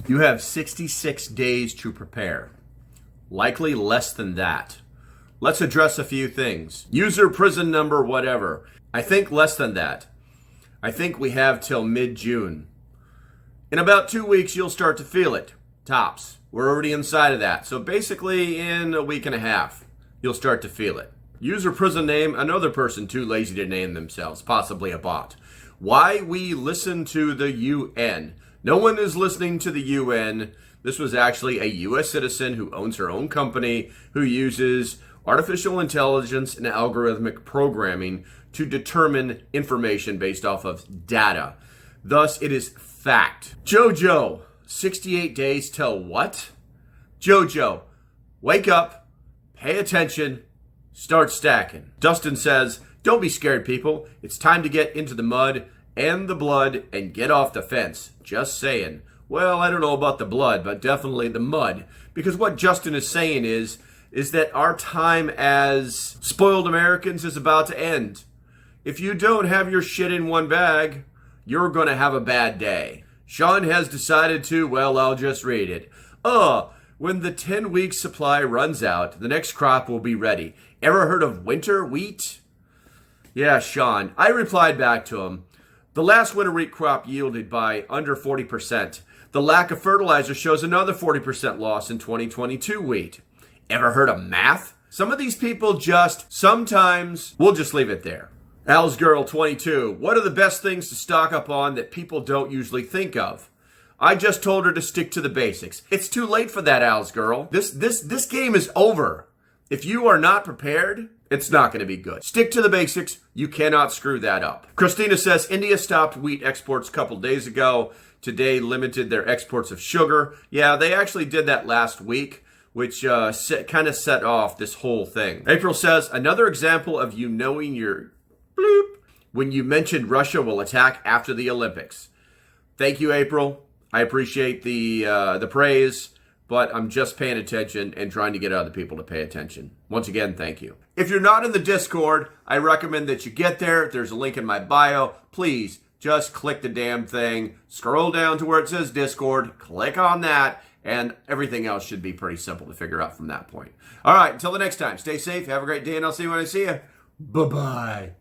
You have 66 days to prepare. Likely less than that. Let's address a few things. User prison number, whatever. I think less than that. I think we have till mid-June. In about 2 weeks, you'll start to feel it. Tops. We're already inside of that. So basically, in a week and a half, you'll start to feel it. User prison name, another person too lazy to name themselves, possibly a bot. Why we listen to the UN. No one is listening to the UN. This was actually a U.S. citizen who owns her own company, who uses artificial intelligence and algorithmic programming to determine information based off of data. Thus, it is fact. Jojo, 68 days till what? Jojo, wake up, pay attention, start stacking. Dustin says, don't be scared, people. It's time to get into the mud and the blood and get off the fence. Just saying. Well, I don't know about the blood, but definitely the mud. Because what Justin is saying is that our time as spoiled Americans is about to end. If you don't have your shit in one bag, you're going to have a bad day. Sean has decided to, well, I'll just read it. When the 10-week supply runs out, the next crop will be ready. Ever heard of winter wheat? Yeah, Sean. I replied back to him. The last winter wheat crop yielded by under 40%. The lack of fertilizer shows another 40% loss in 2022 wheat. Ever heard of math? Some of these people sometimes, we'll just leave it there. Al's Girl 22. What are the best things to stock up on that people don't usually think of? I just told her to stick to the basics. It's too late for that, Al's Girl. This game is over. If you are not prepared, it's not going to be good. Stick to the basics. You cannot screw that up. Christina says India stopped wheat exports a couple days ago. Today limited their exports of sugar. Yeah, they actually did that last week, which kind of set off this whole thing. April says another example of you knowing your bloop when you mentioned Russia will attack after the Olympics. Thank you, April. I appreciate the praise, but I'm just paying attention and trying to get other people to pay attention. Once again, thank you. If you're not in the Discord, I recommend that you get there. There's a link in my bio. Please just click the damn thing. Scroll down to where it says Discord. Click on that. And everything else should be pretty simple to figure out from that point. All right, until the next time, stay safe. Have a great day, and I'll see you when I see you. Bye-bye.